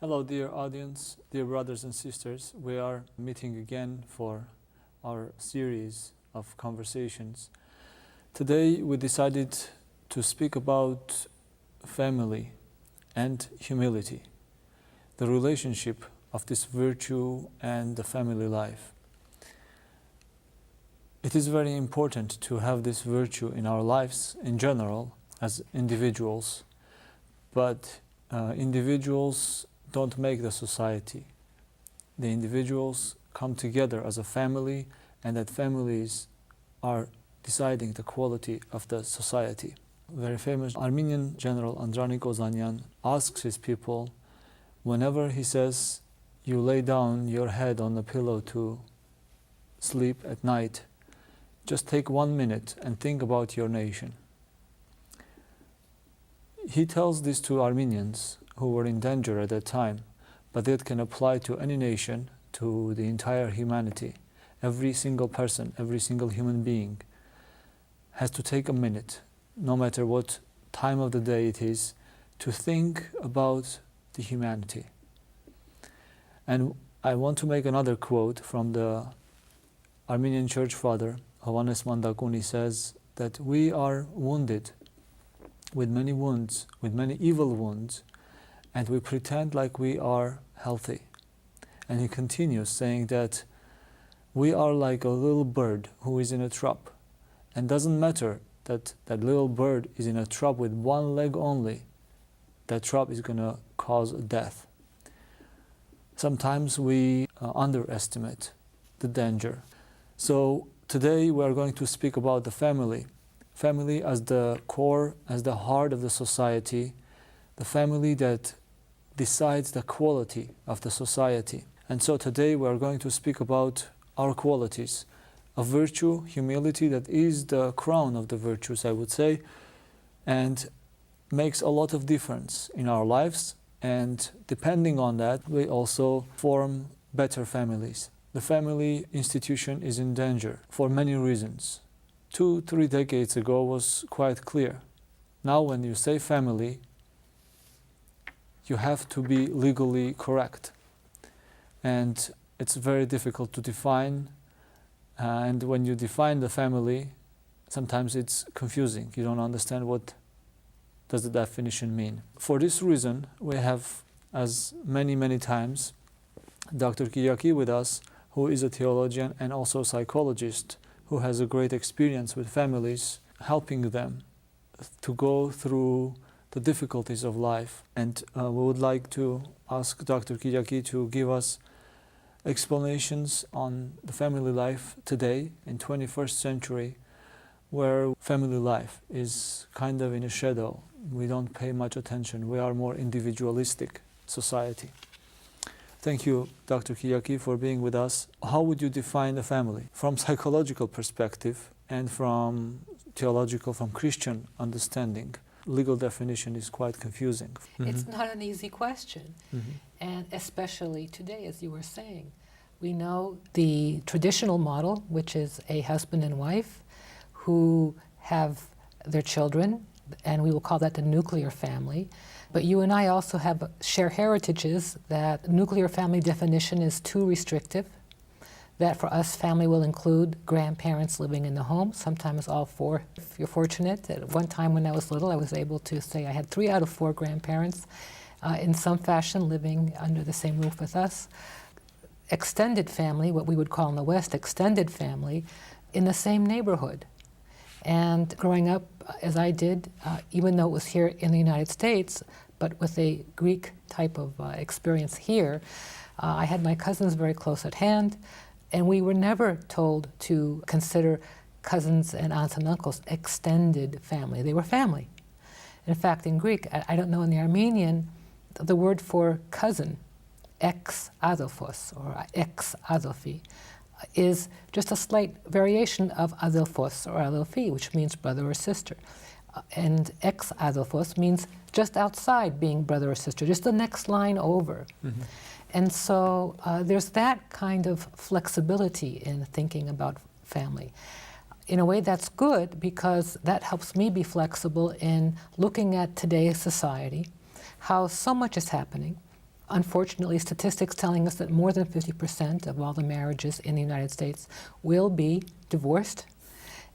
Hello, dear audience, dear brothers and sisters. We are meeting again for our series of conversations. Today we decided to speak about family and humility, the relationship of this virtue and the family life. It is very important to have this virtue in our lives in general as individuals, but individuals don't make the society. The individuals come together as a family, and that families are deciding the quality of the society. Very famous Armenian general Andranik Ozanyan asks his people, whenever he says, you lay down your head on the pillow to sleep at night, just take 1 minute and think about your nation. He tells this to Armenians who were in danger at that time, but that can apply to any nation, to the entire humanity. Every single person, every single human being has to take a minute, no matter what time of the day it is, to think about the humanity. And I want to make another quote from the Armenian church father, Hovannes Mandakuni, says that we are wounded with many wounds, with many evil wounds, and we pretend like we are healthy. And he continues saying that we are like a little bird who is in a trap, and doesn't matter that that little bird is in a trap with one leg only, that trap is going to cause death. Sometimes we underestimate the danger. So today we are going to speak about the family. Family as the core, as the heart of the society, the family that decides the quality of the society. And so today we are going to speak about our qualities, a virtue, humility, that is the crown of the virtues, I would say, and makes a lot of difference in our lives. And depending on that, we also form better families. The family institution is in danger for many reasons. 2-3 decades ago was quite clear. Now when you say family, you have to be legally correct. And it's very difficult to define. And when you define the family, sometimes it's confusing. You don't understand what does the definition mean. For this reason, we have, as many times, Dr. Kyriaki with us, who is a theologian and also a psychologist, who has a great experience with families, helping them to go through the difficulties of life. And we would like to ask Dr. Kyriaki to give us explanations on the family life today in 21st century, where family life is kind of in a shadow. We don't pay much attention. We are more individualistic society. Thank you, Dr. Kyriaki, for being with us. How would you define the family from psychological perspective and from theological, from Christian understanding? Legal definition is quite confusing. It's not an easy question, and especially today, as you were saying. We know the traditional model, which is a husband and wife who have their children, and we will call that the nuclear family. But you and I also share heritages that nuclear family definition is too restrictive, that for us family will include grandparents living in the home, sometimes all four. If you're fortunate, at one time when I was little, I was able to say I had 3 out of 4 grandparents in some fashion living under the same roof with us. Extended family, what we would call in the West, extended family, in the same neighborhood. And growing up, as I did, even though it was here in the United States, but with a Greek type of experience here, I had my cousins very close at hand, and we were never told to consider cousins and aunts and uncles extended family. They were family. In fact, in Greek, I don't know in the Armenian, the word for cousin, ex-adelphos or ex-adelphi, is just a slight variation of adelphos or adelphi, which means brother or sister. And ex-adelphos means just outside being brother or sister, just the next line over. And so there's that kind of flexibility in thinking about family. In a way, that's good because that helps me be flexible in looking at today's society, how so much is happening, unfortunately, statistics telling us that more than 50% of all the marriages in the United States will be divorced.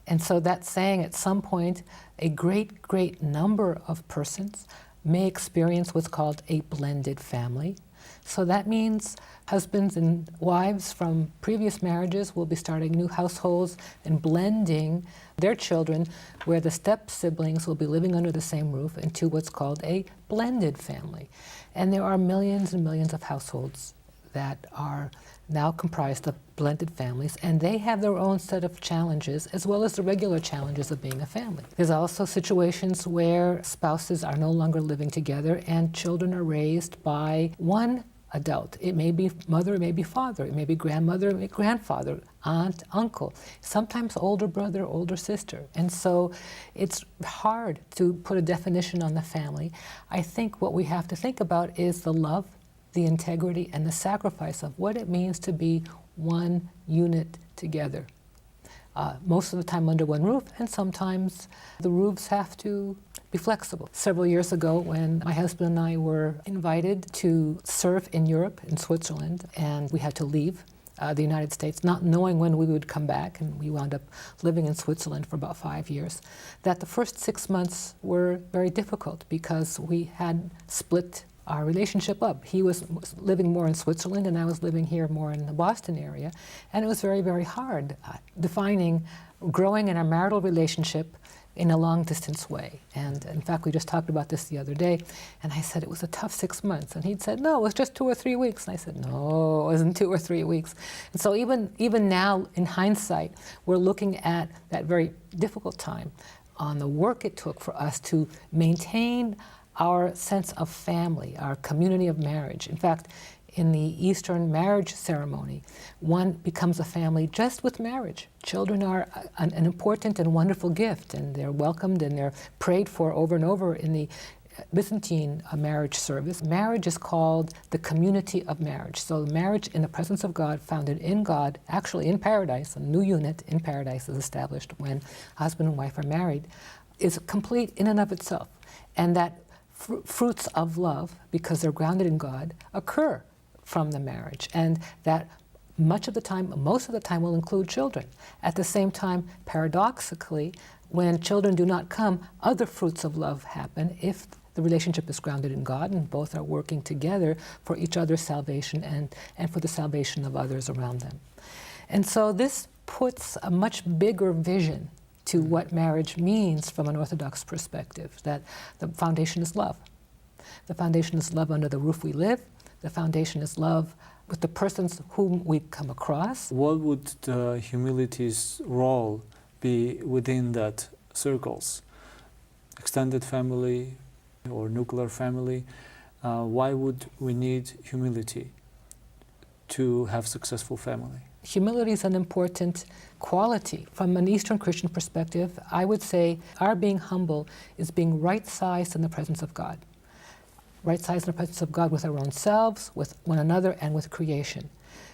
And so that's saying at some point a great number of persons may experience what's called a blended family. So that means husbands and wives from previous marriages will be starting new households and blending their children, where the step siblings will be living under the same roof, into what's called a blended family. And there are millions and millions of households that are now comprised of blended families, and they have their own set of challenges as well as the regular challenges of being a family. There's also situations where spouses are no longer living together and children are raised by one adult. It may be mother, it may be father, it may be grandmother, it may be grandfather, aunt, uncle, sometimes older brother, older sister. And so it's hard to put a definition on the family. I think what we have to think about is the love, the integrity, and the sacrifice of what it means to be one unit together. Most of the time under one roof, and sometimes the roofs have to be flexible. Several years ago, when my husband and I were invited to serve in Europe, in Switzerland, and we had to leave the United States, not knowing when we would come back, and we wound up living in Switzerland for about 5 years, that the first 6 months were very difficult because we had split our relationship up. He was living more in Switzerland and I was living here more in the Boston area. And it was very, very hard defining growing in our marital relationship in a long distance way. And in fact, we just talked about this the other day. And I said, it was a tough 6 months. And he'd said, no, it was just 2 or 3 weeks. And I said, no, it wasn't 2 or 3 weeks. And so even now, in hindsight, we're looking at that very difficult time on the work it took for us to maintain our sense of family, our community of marriage. In fact, in the Eastern marriage ceremony, one becomes a family just with marriage. Children are an important and wonderful gift, and they're welcomed and they're prayed for over and over in the Byzantine marriage service. Marriage is called the community of marriage. So marriage in the presence of God, founded in God, actually in paradise, a new unit in paradise is established when husband and wife are married, is complete in and of itself. And that fruits of love, because they're grounded in God, occur from the marriage. And that most of the time will include children. At the same time, paradoxically, when children do not come, other fruits of love happen if the relationship is grounded in God and both are working together for each other's salvation and for the salvation of others around them. And so this puts a much bigger vision to what marriage means from an Orthodox perspective, that the foundation is love. The foundation is love under the roof we live. The foundation is love with the persons whom we come across. What would the humility's role be within that circles? Extended family or nuclear family? Why would we need humility to have successful family? Humility is an important quality. From an Eastern Christian perspective, I would say our being humble is being right-sized in the presence of God. Right-sized in the presence of God with our own selves, with one another, and with creation.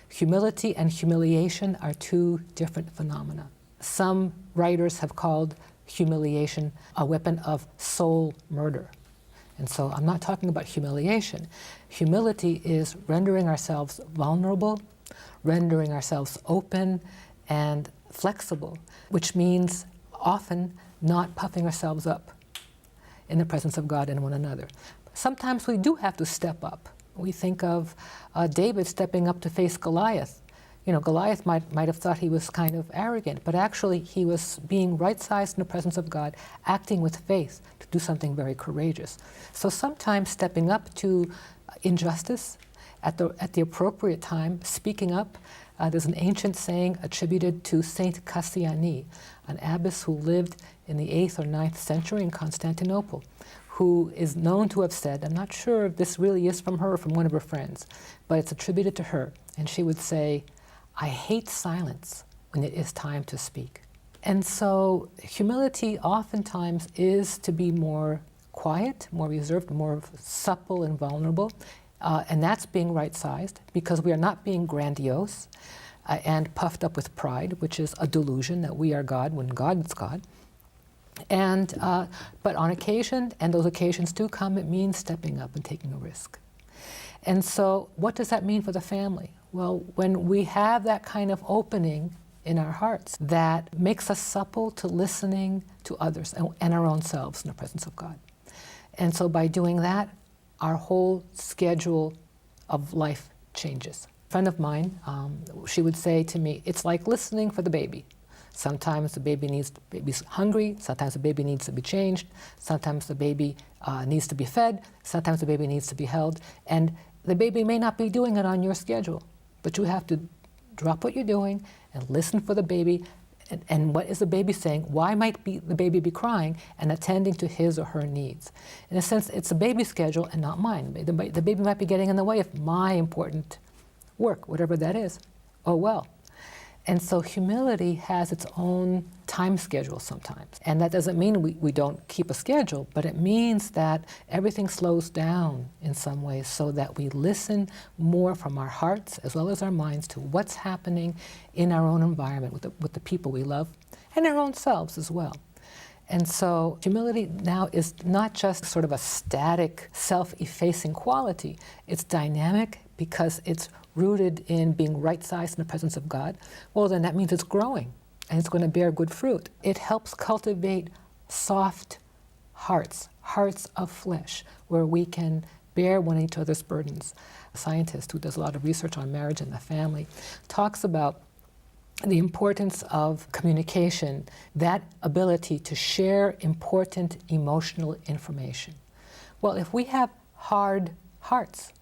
Humility and humiliation are two different phenomena. Some writers have called humiliation a weapon of soul murder. And so I'm not talking about humiliation. Humility is rendering ourselves vulnerable, rendering ourselves open and flexible, which means often not puffing ourselves up in the presence of God and one another. Sometimes we do have to step up. We think of David stepping up to face Goliath. You know, Goliath might have thought he was kind of arrogant, but actually he was being right-sized in the presence of God, acting with faith to do something very courageous. So sometimes stepping up to injustice at the appropriate time, speaking up. There's an ancient saying attributed to Saint Cassiani, an abbess who lived in the 8th or 9th century in Constantinople, who is known to have said, I'm not sure if this really is from her or from one of her friends, but it's attributed to her, and she would say, I hate silence when it is time to speak. And so humility oftentimes is to be more quiet, more reserved, more supple and vulnerable. And that's being right-sized, because we are not being grandiose and puffed up with pride, which is a delusion that we are God when God is God. And but on occasion, and those occasions do come, it means stepping up and taking a risk. And so what does that mean for the family? Well, when we have that kind of opening in our hearts, that makes us supple to listening to others and our own selves in the presence of God. And so by doing that, our whole schedule of life changes. A friend of mine, she would say to me, it's like listening for the baby. Sometimes the baby's hungry, sometimes the baby needs to be changed, sometimes the baby needs to be fed, sometimes the baby needs to be held, and the baby may not be doing it on your schedule, but you have to drop what you're doing and listen for the baby, and what is the baby saying? Why might the baby be crying? And attending to his or her needs. In a sense, it's the baby's schedule and not mine. The baby might be getting in the way of my important work, whatever that is. Oh well. And so humility has its own time schedule sometimes. And that doesn't mean we don't keep a schedule, but it means that everything slows down in some ways so that we listen more from our hearts as well as our minds to what's happening in our own environment with the people we love and our own selves as well. And so humility now is not just sort of a static, self-effacing quality. It's dynamic because it's rooted in being right-sized in the presence of God. Well, then that means it's growing and it's going to bear good fruit. It helps cultivate soft hearts, hearts of flesh, where we can bear one each other's burdens. A scientist who does a lot of research on marriage and the family talks about the importance of communication, that ability to share important emotional information. Well, if we have hard hearts,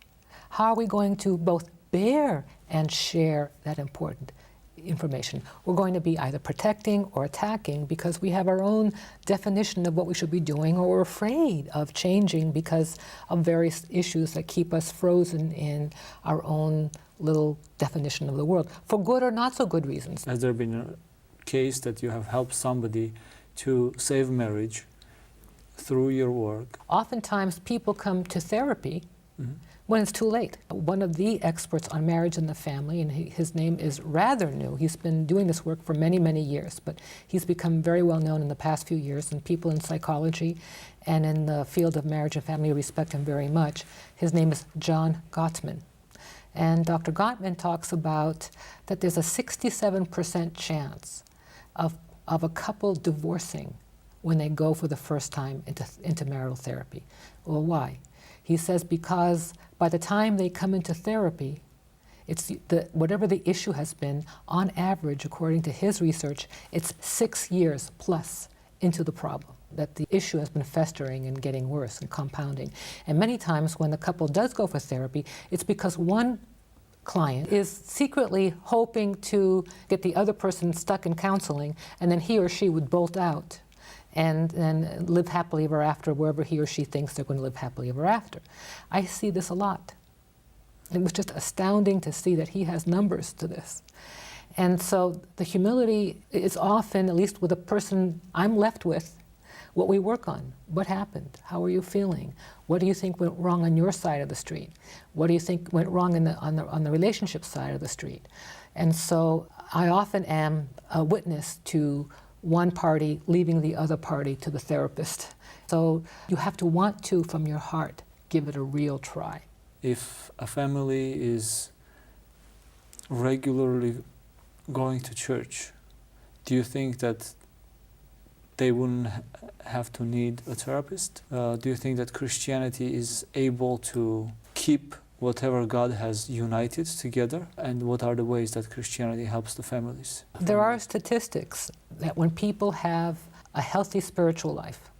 how are we going to both bear and share that important information? We're going to be either protecting or attacking because we have our own definition of what we should be doing, or we're afraid of changing because of various issues that keep us frozen in our own little definition of the world, for good or not so good reasons. Has there been a case that you have helped somebody to save marriage through your work? Oftentimes people come to therapy when it's too late. One of the experts on marriage and the family, and his name is rather new. He's been doing this work for many, many years, but he's become very well known in the past few years, and people in psychology and in the field of marriage and family respect him very much. His name is John Gottman. And Dr. Gottman talks about that there's a 67% chance of a couple divorcing when they go for the first time into marital therapy. Well, why? He says because by the time they come into therapy, it's whatever the issue has been, on average, according to his research, it's 6 years plus into the problem, that the issue has been festering and getting worse and compounding. And many times when the couple does go for therapy, it's because one client is secretly hoping to get the other person stuck in counseling, and then he or she would bolt out and then live happily ever after wherever he or she thinks they're going to live happily ever after. I see this a lot. It was just astounding to see that he has numbers to this. And so the humility is often, at least with a person I'm left with, what we work on. What happened? How are you feeling? What do you think went wrong on your side of the street? What do you think went wrong on the relationship side of the street? And so I often am a witness to one party leaving the other party to the therapist. So you have to want to, from your heart, give it a real try. If a family is regularly going to church, do you think that they wouldn't have to need a therapist? Do you think that Christianity is able to keep whatever God has united together? And what are the ways that Christianity helps the families? There are statistics that when people have a healthy spiritual life,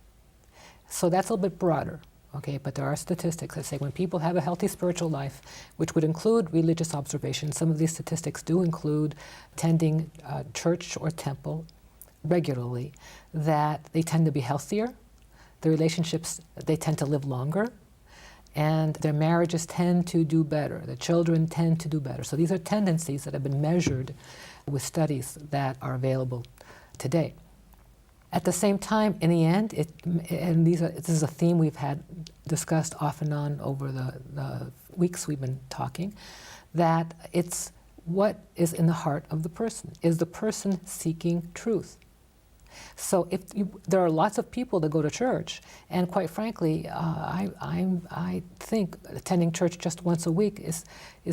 so that's a little bit broader, okay, but there are statistics that say when people have a healthy spiritual life, which would include religious observation, some of these statistics do include attending church or temple regularly, that they tend to be healthier, the relationships, they tend to live longer, and their marriages tend to do better. The children tend to do better. So these are tendencies that have been measured with studies that are available today. At the same time, in the end, this is a theme we've had discussed off and on over the weeks we've been talking, that it's what is in the heart of the person. Is the person seeking truth? So there are lots of people that go to church, and quite frankly, I think attending church just once a week is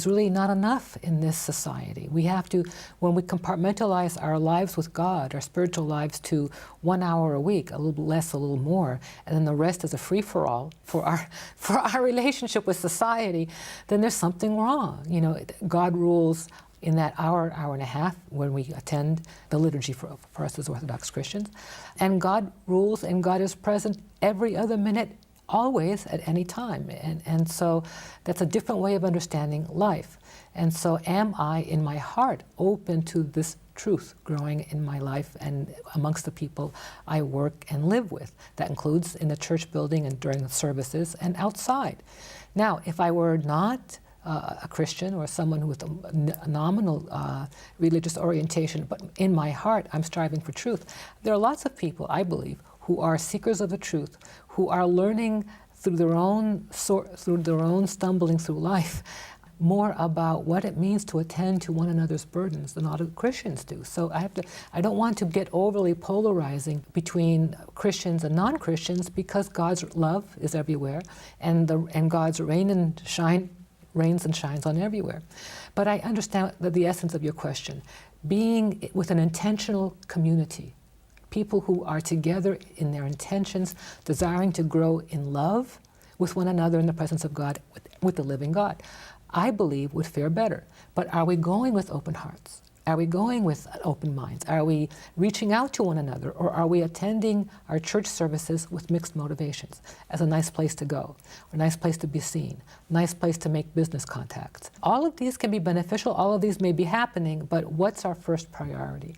really not enough in this society. We have to, when we compartmentalize our lives with God, our spiritual lives, to 1 hour a week, a little less, a little more, and then the rest is a free-for-all for our relationship with society, then there's something wrong. You know, God rules in that hour and a half when we attend the liturgy for us as Orthodox Christians. And God rules, and God is present every other minute, always, at any time. And so that's a different way of understanding life. And so am I, in my heart, open to this truth growing in my life and amongst the people I work and live with? That includes in the church building and during the services and outside. Now, if I were not a Christian or someone with a nominal religious orientation, but in my heart I'm striving for truth, there are lots of people, I believe, who are seekers of the truth, who are learning through their own stumbling through life more about what it means to attend to one another's burdens than other Christians do. So I don't want to get overly polarizing between Christians and non-Christians, because God's love is everywhere, and God's reigns and shines on everywhere. But I understand the essence of your question. Being with an intentional community, people who are together in their intentions, desiring to grow in love with one another in the presence of God, with the living God, I believe would fare better. But are we going with open hearts? Are we going with open minds? Are we reaching out to one another? Or are we attending our church services with mixed motivations as a nice place to go, a nice place to be seen, a nice place to make business contacts? All of these can be beneficial. All of these may be happening, but what's our first priority?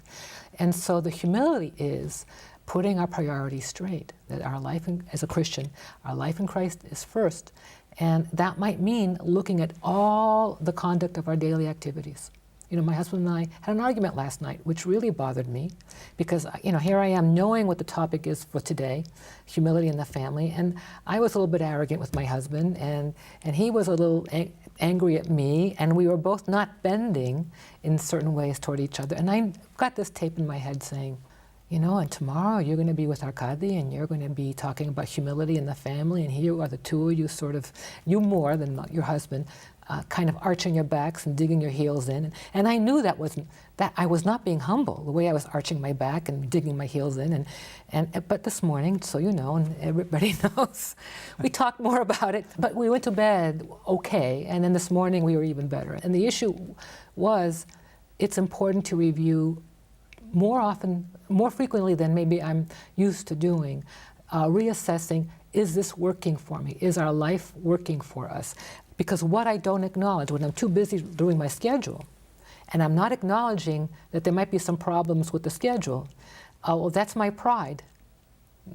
And so the humility is putting our priorities straight, that our life as a Christian, our life in Christ is first. And that might mean looking at all the conduct of our daily activities. You know, my husband and I had an argument last night, which really bothered me, because, you know, here I am knowing what the topic is for today, humility in the family, and I was a little bit arrogant with my husband, and he was a little angry at me, and we were both not bending in certain ways toward each other. And I got this tape in my head saying, you know, and tomorrow you're going to be with Arkady, and you're going to be talking about humility in the family, and here are the two of you you more than your husband, kind of arching your backs and digging your heels in. And I knew that I was not being humble, the way I was arching my back and digging my heels in. But this morning, so you know, and everybody knows, we talked more about it, but we went to bed okay, and then this morning we were even better. And the issue was, it's important to review more frequently than maybe I'm used to doing, reassessing, is this working for me? Is our life working for us? Because what I don't acknowledge, when I'm too busy doing my schedule, and I'm not acknowledging that there might be some problems with the schedule, well, that's my pride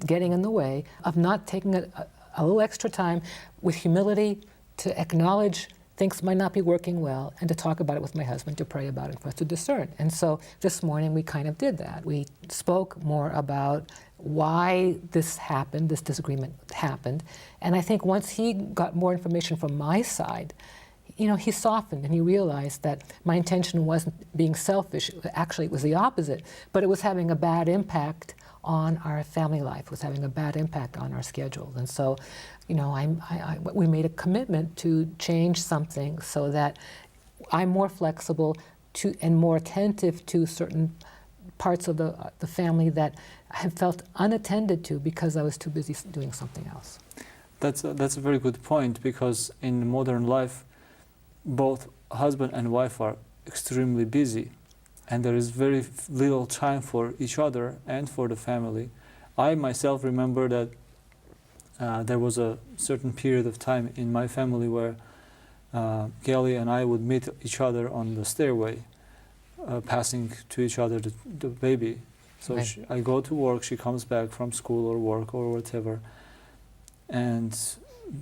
getting in the way of not taking a little extra time with humility to acknowledge things might not be working well, and to talk about it with my husband, to pray about it, for us to discern. And so this morning we kind of did that. We spoke more about why this happened, this disagreement happened. And I think once he got more information from my side, you know, he softened and he realized that my intention wasn't being selfish. Actually, it was the opposite, but it was having a bad impact on our family life. It was having a bad impact on our schedules. And so, you know, we made a commitment to change something so that I'm more flexible and more attentive to certain parts of the family that I have felt unattended to because I was too busy doing something else. That's a very good point, because in modern life, both husband and wife are extremely busy, and there is very little time for each other and for the family. I myself remember that there was a certain period of time in my family where Kelly and I would meet each other on the stairway, passing to each other the baby. So right. I go to work, she comes back from school or work or whatever, and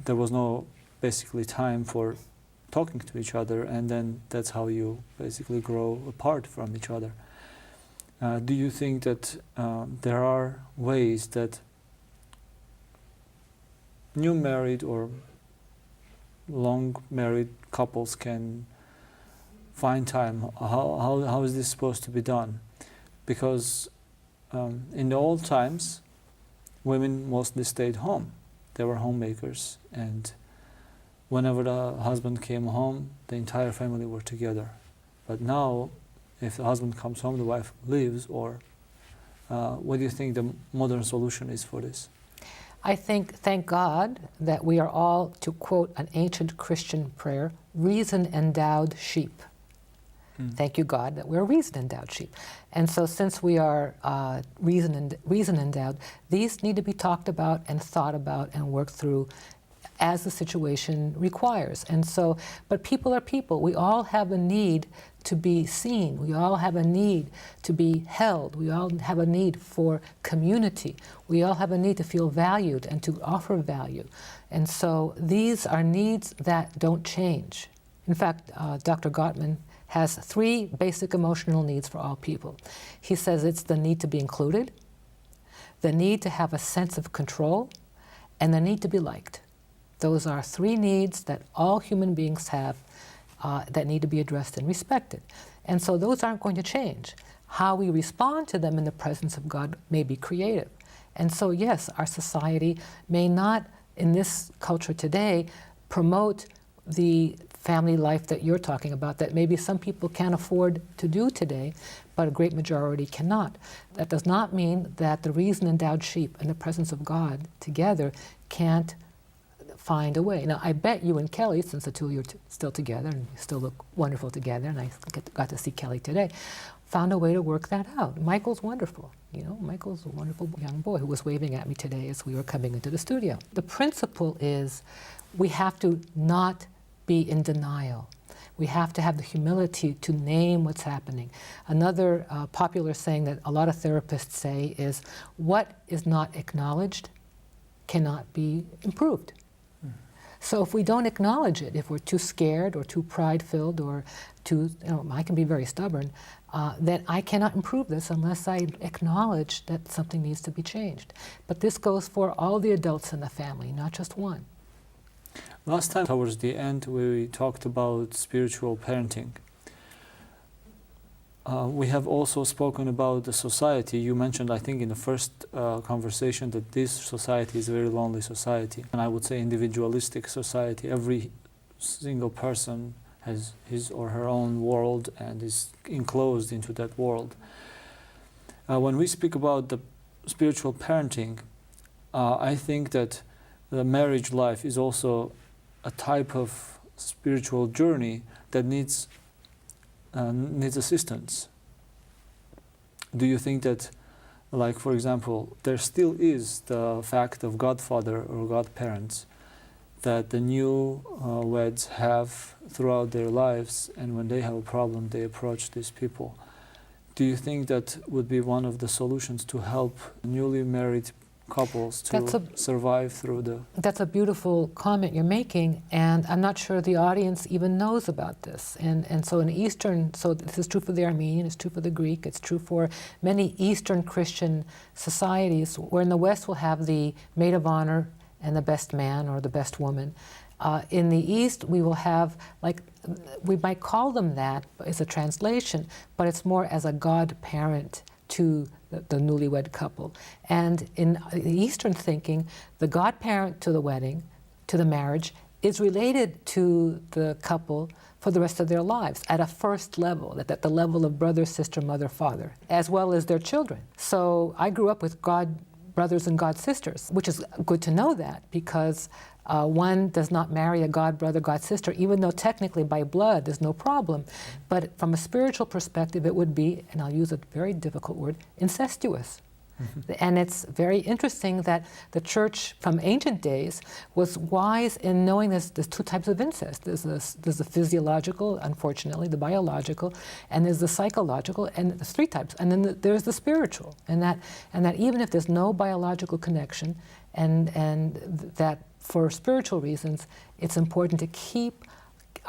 there was no basically time for talking to each other, and then that's how you basically grow apart from each other. Do you think that there are ways that new married or long married couples can find time? How is this supposed to be done? Because in the old times, women mostly stayed home. They were homemakers, and whenever the husband came home, the entire family were together. But now, if the husband comes home, the wife leaves, or what do you think the modern solution is for this? I think, thank God, that we are all, to quote an ancient Christian prayer, reason-endowed sheep. Thank you, God, that we're reason-endowed sheep. And so since we are reason-endowed, these need to be talked about and thought about and worked through as the situation requires. And so, but people are people. We all have a need to be seen. We all have a need to be held. We all have a need for community. We all have a need to feel valued and to offer value. And so these are needs that don't change. In fact, Dr. Gottman has 3 basic emotional needs for all people. He says it's the need to be included, the need to have a sense of control, and the need to be liked. Those are 3 needs that all human beings have that need to be addressed and respected. And so those aren't going to change. How we respond to them in the presence of God may be creative. And so yes, our society may not, in this culture today, promote the family life that you're talking about, that maybe some people can't afford to do today, but a great majority cannot. That does not mean that the reason-endowed sheep in the presence of God together can't find a way. Now, I bet you and Kelly, since the 2 of you are still together and you still look wonderful together, and I got to see Kelly today, found a way to work that out. Michael's wonderful. You know, Michael's a wonderful young boy who was waving at me today as we were coming into the studio. The principle is we have to not be in denial. We have to have the humility to name what's happening. Another popular saying that a lot of therapists say is, what is not acknowledged cannot be improved. So if we don't acknowledge it, if we're too scared or too pride-filled or too, I can be very stubborn, then I cannot improve this unless I acknowledge that something needs to be changed. But this goes for all the adults in the family, not just one. Last time, towards the end, we talked about spiritual parenting. We have also spoken about the society. You mentioned, I think, in the first conversation that this society is a very lonely society. And I would say individualistic society. Every single person has his or her own world and is enclosed into that world. When we speak about the spiritual parenting, I think that the marriage life is also a type of spiritual journey that needs assistance. Do you think that, like, for example, there still is the fact of godfather or godparents that the new weds have throughout their lives, and when they have a problem, they approach these people? Do you think that would be one of the solutions to help newly married couples to survive through the... That's a beautiful comment you're making, and I'm not sure the audience even knows about this. And so in Eastern, so this is true for the Armenian, it's true for the Greek, it's true for many Eastern Christian societies, where in the West we'll have the maid of honor and the best man or the best woman. In the East, we will have, like, we might call them that as a translation, but it's more as a godparent to the newlywed couple. And in the Eastern thinking, the godparent to the wedding, to the marriage, is related to the couple for the rest of their lives at a first level, at the level of brother, sister, mother, father, as well as their children. So I grew up with god brothers and god sisters, which is good to know that, because one does not marry a god brother, god sister, even though technically by blood there's no problem. But from a spiritual perspective, it would be, and I'll use a very difficult word, incestuous. And it's very interesting that the church from ancient days was wise in knowing there's 2 types of incest. There's the physiological, unfortunately, the biological, and there's the psychological, and there's 3 types. And then there's the spiritual, and that even if there's no biological connection, and that for spiritual reasons, it's important to keep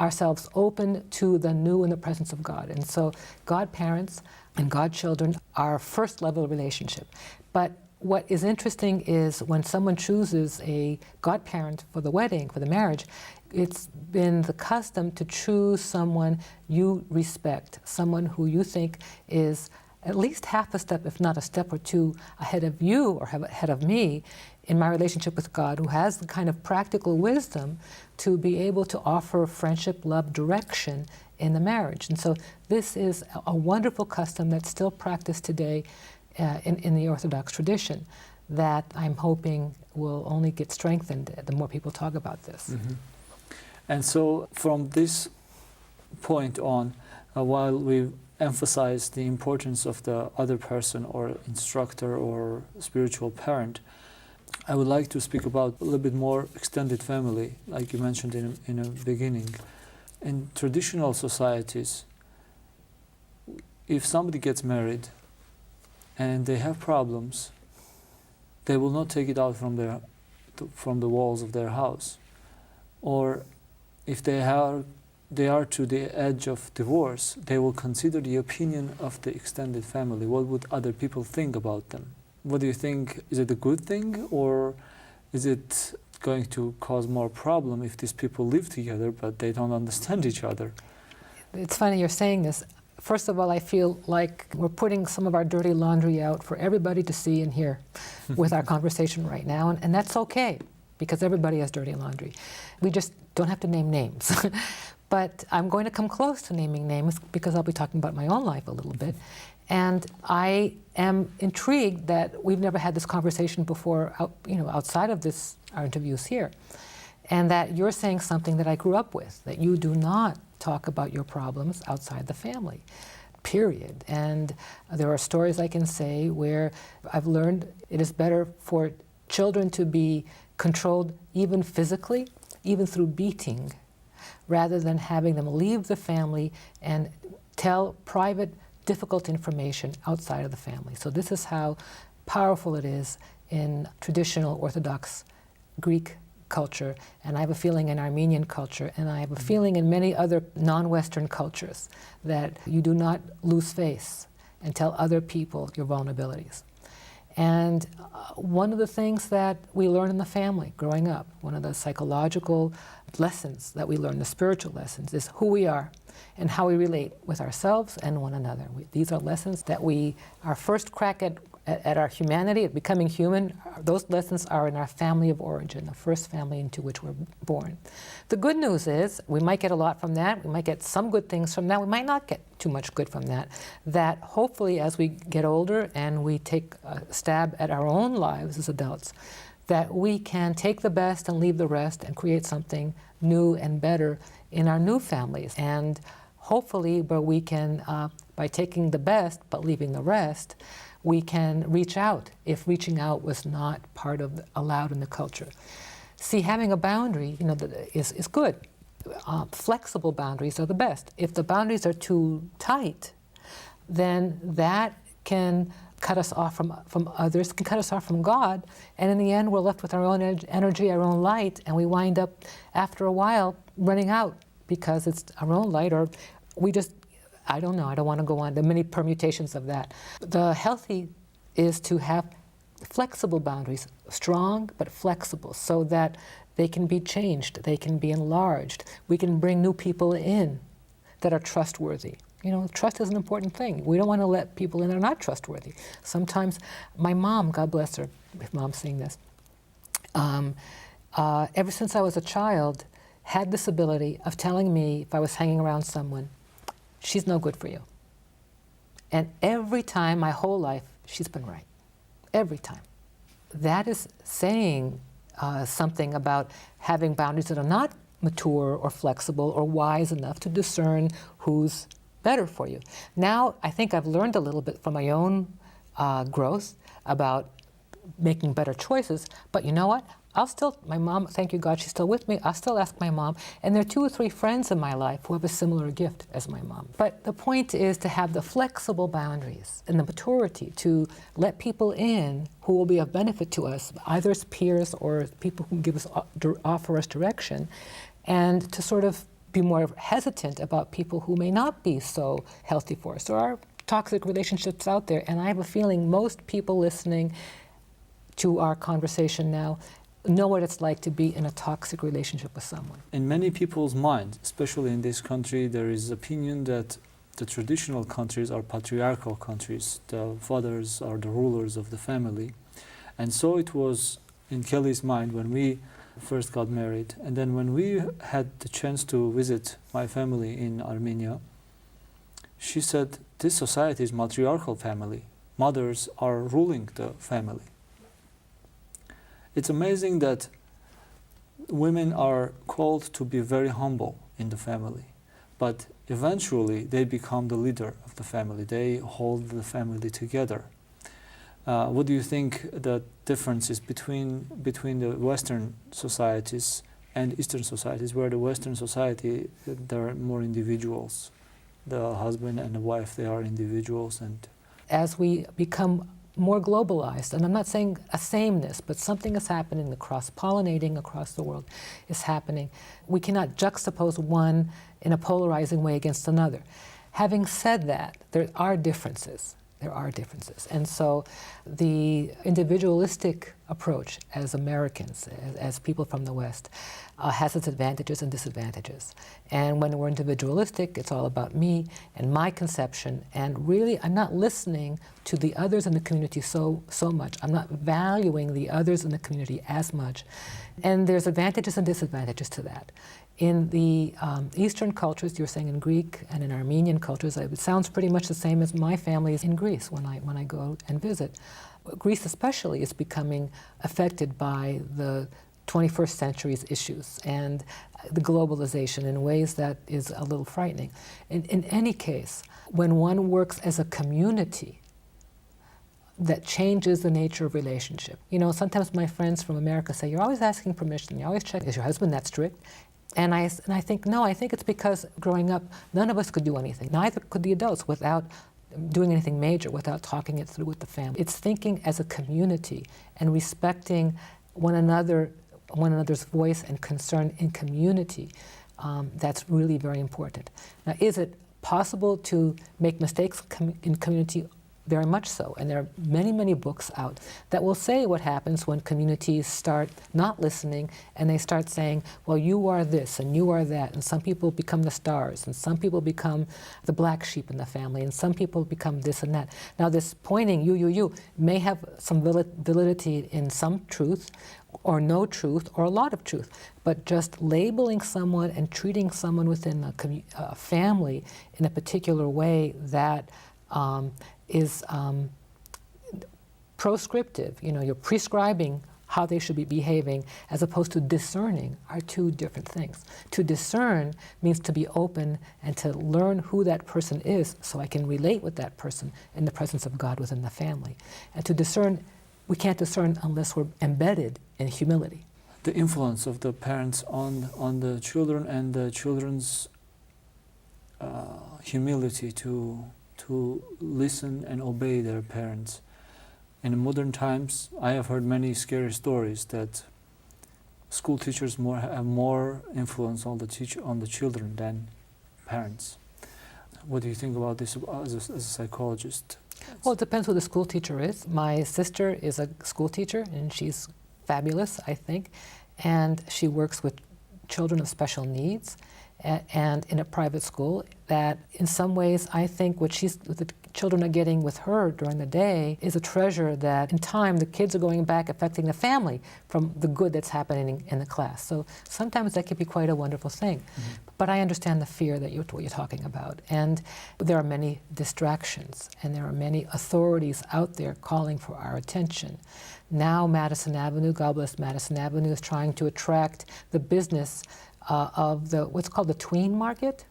ourselves open to the new in the presence of God. And so godparents and godchildren are a first level relationship. But what is interesting is when someone chooses a godparent for the wedding, for the marriage, it's been the custom to choose someone you respect, someone who you think is at least half a step, if not a step or two, ahead of you or ahead of me in my relationship with God, who has the kind of practical wisdom to be able to offer friendship, love, direction in the marriage. And so this is a wonderful custom that's still practiced today in the Orthodox tradition that I'm hoping will only get strengthened the more people talk about this. Mm-hmm. And so from this point on, while we emphasize the importance of the other person or instructor or spiritual parent, I would like to speak about a little bit more extended family, like you mentioned in the beginning. In traditional societies, if somebody gets married and they have problems, they will not take it out from the walls of their house. Or if they are to the edge of divorce, they will consider the opinion of the extended family. What would other people think about them? What do you think? Is it a good thing, or is it going to cause more problem if these people live together but they don't understand each other? It's funny you're saying this. First of all, I feel like we're putting some of our dirty laundry out for everybody to see and hear with our conversation right now, and that's okay, because everybody has dirty laundry. We just don't have to name names. But I'm going to come close to naming names because I'll be talking about my own life a little bit. And I am intrigued that we've never had this conversation before, outside of our interviews here. And that you're saying something that I grew up with, that you do not talk about your problems outside the family, period. And there are stories I can say where I've learned it is better for children to be controlled even physically, even through beating, rather than having them leave the family and tell private, difficult information outside of the family. So this is how powerful it is in traditional Orthodox Greek culture, and I have a feeling in Armenian culture, and I have a feeling in many other non-Western cultures, that you do not lose face and tell other people your vulnerabilities. And one of the things that we learn in the family growing up, one of the psychological lessons that we learn, the spiritual lessons, is who we are and how we relate with ourselves and one another. These are lessons that our first crack at our humanity, at becoming human. Those lessons are in our family of origin, the first family into which we're born. The good news is we might get a lot from that. We might get some good things from that. We might not get too much good from that. That hopefully as we get older and we take a stab at our own lives as adults, that we can take the best and leave the rest and create something new and better in our new families. And hopefully where we can, by taking the best but leaving the rest, we can reach out if reaching out was not part of allowed in the culture. See, having a boundary, is good. Flexible boundaries are the best. If the boundaries are too tight, then that can cut us off from others, can cut us off from God, and in the end we're left with our own energy, our own light, and we wind up, after a while, running out because it's our own light, or we just, I don't know, I don't want to go on. There are many permutations of that. The healthy is to have flexible boundaries, strong but flexible, so that they can be changed, they can be enlarged. We can bring new people in that are trustworthy. Trust is an important thing. We don't want to let people in that are not trustworthy. Sometimes, my mom, God bless her, if Mom's seeing this, ever since I was a child, had this ability of telling me if I was hanging around someone, she's no good for you. And every time, my whole life, she's been right. Every time. That is saying something about having boundaries that are not mature or flexible or wise enough to discern who's better for you. Now, I think I've learned a little bit from my own growth about making better choices, but you know what? My mom, thank you God, she's still with me. I'll still ask my mom. And there are 2 or 3 friends in my life who have a similar gift as my mom. But the point is to have the flexible boundaries and the maturity to let people in who will be of benefit to us, either as peers or as people who offer us direction, and to sort of be more hesitant about people who may not be so healthy for us. There are toxic relationships out there, and I have a feeling most people listening to our conversation now know what it's like to be in a toxic relationship with someone. In many people's minds, especially in this country, there is opinion that the traditional countries are patriarchal countries. The fathers are the rulers of the family. And so it was in Kelly's mind when we first got married. And then when we had the chance to visit my family in Armenia, she said, this society is matriarchal family. Mothers are ruling the family. It's amazing that women are called to be very humble in the family, but eventually they become the leader of the family. They hold the family together. What do you think the difference is between the Western societies and Eastern societies, where the Western society, there are more individuals? The husband and the wife, they are individuals. And as we become more globalized, and I'm not saying a sameness, but something is happening, the cross-pollinating across the world is happening. We cannot juxtapose one in a polarizing way against another. Having said that, there are differences. There are differences. And so the individualistic approach as Americans, as people from the West, has its advantages and disadvantages. And when we're individualistic, it's all about me and my conception. And really, I'm not listening to the others in the community so much. I'm not valuing the others in the community as much. And there's advantages and disadvantages to that. In the Eastern cultures, you're saying in Greek and in Armenian cultures, it sounds pretty much the same as my family is in Greece when I go and visit. Greece especially is becoming affected by the 21st century's issues and the globalization in ways that is a little frightening. In any case, when one works as a community, that changes the nature of relationship. You know, sometimes my friends from America say, you're always asking permission, you always check, is your husband that strict? And I think, no, I think it's because growing up, none of us could do anything. Neither could the adults without doing anything major, without talking it through with the family. It's thinking as a community and respecting one another's voice and concern in community. That's really very important. Now, is it possible to make mistakes in community? Very much so. And there are many, many books out that will say what happens when communities start not listening and they start saying, well, you are this and you are that, and some people become the stars, and some people become the black sheep in the family, and some people become this and that. Now, this pointing, you, may have some validity in some truth, or no truth, or a lot of truth. But just labeling someone and treating someone within a family in a particular way that is proscriptive, you know, you're prescribing how they should be behaving as opposed to discerning are two different things. To discern means to be open and to learn who that person is so I can relate with that person in the presence of God within the family. And to discern, we can't discern unless we're embedded in humility. The influence of the parents on the children and the children's humility to listen and obey their parents. In modern times, I have heard many scary stories that school teachers have more influence on the children than parents. What do you think about this as a psychologist? Well, it depends who the school teacher is. My sister is a school teacher, and she's fabulous, I think, and she works with children of special needs and in a private school. That in some ways, I think what the children are getting with her during the day is a treasure that in time the kids are going back affecting the family from the good that's happening in the class. So sometimes that can be quite a wonderful thing. Mm-hmm. But I understand the fear that what you're talking about. And there are many distractions, and there are many authorities out there calling for our attention. Now Madison Avenue, God bless Madison Avenue, is trying to attract the business of what's called the tween market.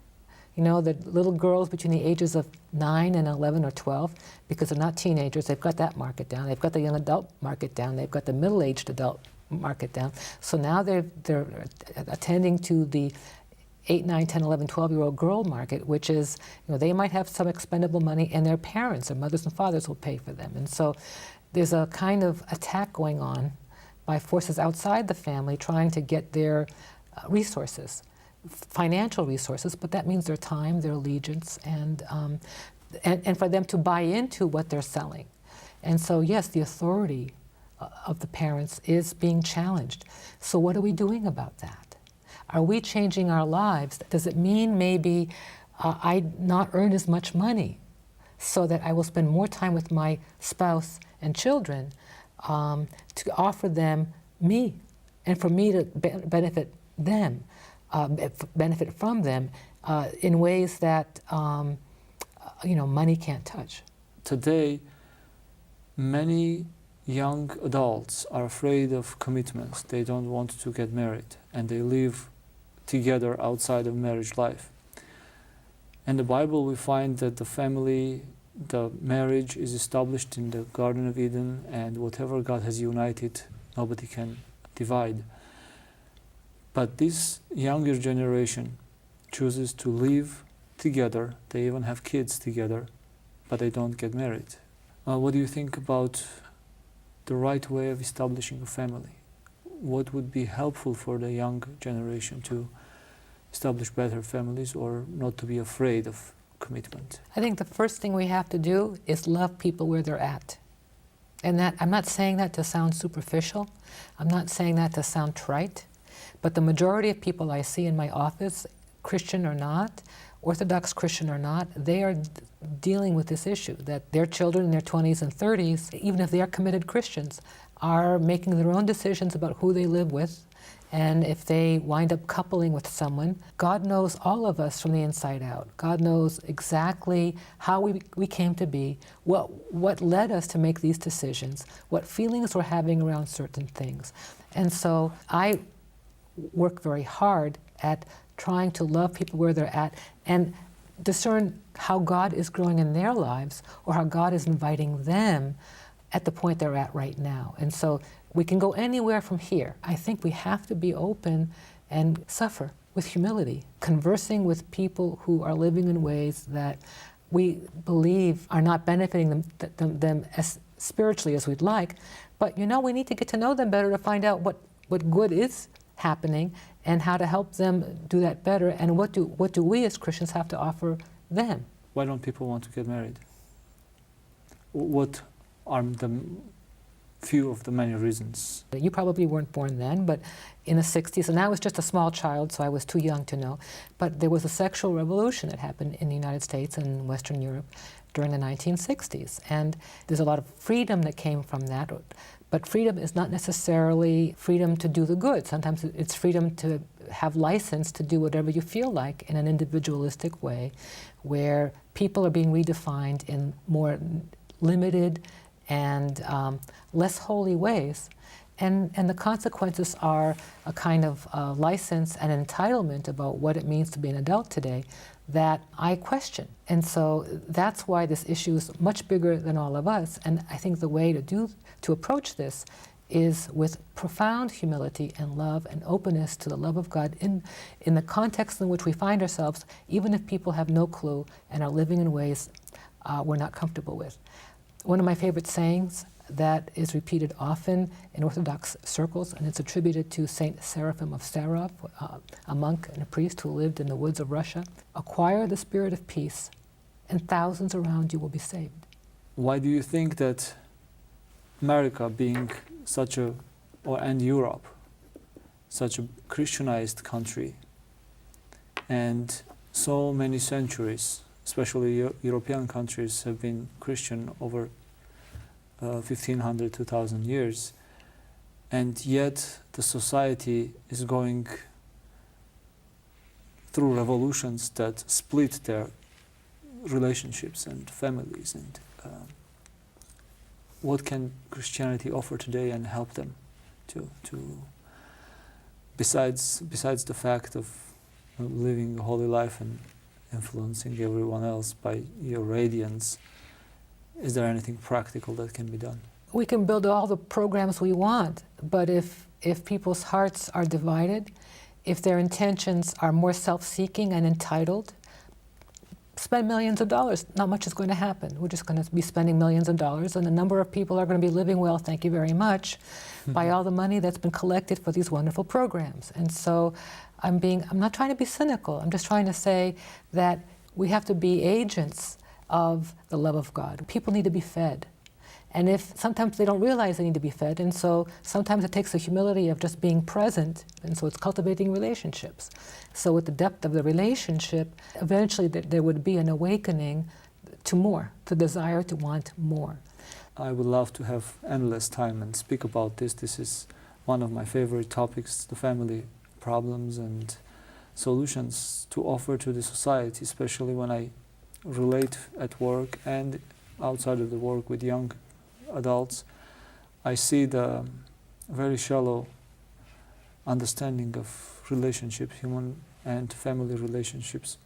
You know, the little girls between the ages of 9 and 11 or 12, because they're not teenagers, they've got that market down. They've got the young adult market down. They've got the middle-aged adult market down. So now they're attending to the 8, 9, 10, 11, 12-year-old girl market, which is, you know, they might have some expendable money, and their parents, their mothers and fathers will pay for them. And so there's a kind of attack going on by forces outside the family trying to get their resources, financial resources, but that means their time, their allegiance, and for them to buy into what they're selling. And so, yes, the authority of the parents is being challenged. So what are we doing about that? Are we changing our lives? Does it mean maybe I not earn as much money so that I will spend more time with my spouse and children to offer them me and for me to benefit them, benefit from them in ways that money can't touch. Today, many young adults are afraid of commitments. They don't want to get married, and they live together outside of marriage life. In the Bible, we find that the family, the marriage is established in the Garden of Eden, and whatever God has united, nobody can divide. But this younger generation chooses to live together. They even have kids together, but they don't get married. What do you think about the right way of establishing a family? What would be helpful for the young generation to establish better families, or not to be afraid of commitment? I think the first thing we have to do is love people where they're at. And that, I'm not saying that to sound superficial. I'm not saying that to sound trite. But the majority of people I see in my office, Christian or not, Orthodox Christian or not, they are dealing with this issue, that their children in their 20s and 30s, even if they are committed Christians, are making their own decisions about who they live with. And if they wind up coupling with someone, God knows all of us from the inside out. God knows exactly how we came to be, what led us to make these decisions, what feelings we're having around certain things. And so I work very hard at trying to love people where they're at and discern how God is growing in their lives, or how God is inviting them at the point they're at right now. And so we can go anywhere from here. I think we have to be open and suffer with humility, conversing with people who are living in ways that we believe are not benefiting them as spiritually as we'd like. But we need to get to know them better to find out what good is happening and how to help them do that better, and what do we as Christians have to offer them. Why don't people want to get married? What are the few of the many reasons? You probably weren't born then, but in the 60s, and I was just a small child, so I was too young to know, but there was a sexual revolution that happened in the United States and Western Europe during the 1960s. And there's a lot of freedom that came from that. But freedom is not necessarily freedom to do the good. Sometimes it's freedom to have license to do whatever you feel like in an individualistic way, where people are being redefined in more limited and less holy ways. And the consequences are a kind of license and entitlement about what it means to be an adult today that I question. And so that's why this issue is much bigger than all of us. And I think the way to approach this is with profound humility and love and openness to the love of God in the context in which we find ourselves, even if people have no clue and are living in ways we're not comfortable with. One of my favorite sayings that is repeated often in Orthodox circles, and it's attributed to Saint Seraphim of Sarov, a monk and a priest who lived in the woods of Russia: acquire the spirit of peace, and thousands around you will be saved. Why do you think that America, being and Europe, such a Christianized country, and so many centuries, especially European countries, have been Christian over 1,500, 2,000 years, and yet the society is going through revolutions that split their relationships and families? And what can Christianity offer today and help them to besides the fact of living a holy life and influencing everyone else by your radiance? Is there anything practical that can be done? We can build all the programs we want, but if people's hearts are divided, if their intentions are more self-seeking and entitled, spend millions of dollars. Not much is going to happen. We're just going to be spending millions of dollars, and a number of people are going to be living well, thank you very much, by all the money that's been collected for these wonderful programs. And so I'm not trying to be cynical. I'm just trying to say that we have to be agents of the love of God. People need to be fed. And if sometimes they don't realize they need to be fed, and so sometimes it takes the humility of just being present, and so it's cultivating relationships. So with the depth of the relationship, eventually there would be an awakening to more, the desire to want more. I would love to have endless time and speak about this. This is one of my favorite topics, the family problems and solutions to offer to the society, especially when I relate at work and outside of the work with young adults. I see the very shallow understanding of relationships, human and family relationships.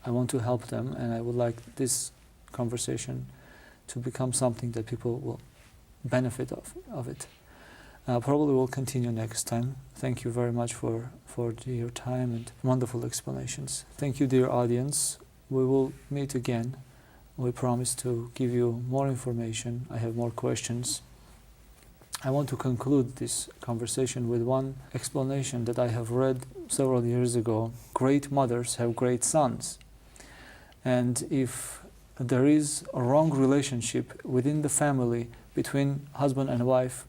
I want to help them, and I would like this conversation to become something that people will benefit of it. Probably will continue next time. Thank you very much for your time and wonderful explanations. Thank you, dear audience. We will meet again. We promise to give you more information. I have more questions. I want to conclude this conversation with one explanation that I have read several years ago. Great mothers have great sons. And if there is a wrong relationship within the family between husband and wife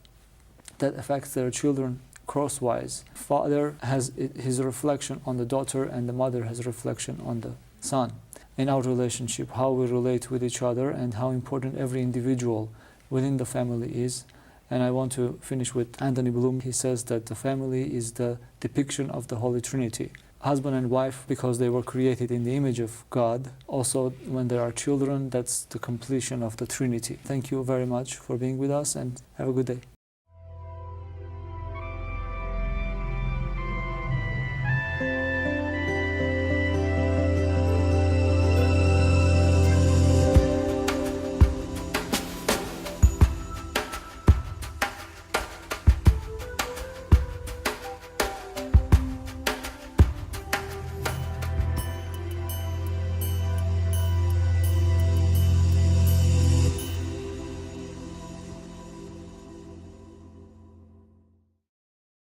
that affects their children crosswise, father has his reflection on the daughter and the mother has a reflection on the son. In our relationship, how we relate with each other and how important every individual within the family is. And I want to finish with Anthony Bloom. He says that the family is the depiction of the Holy Trinity. Husband and wife, because they were created in the image of God. Also, when there are children, that's the completion of the Trinity. Thank you very much for being with us and have a good day.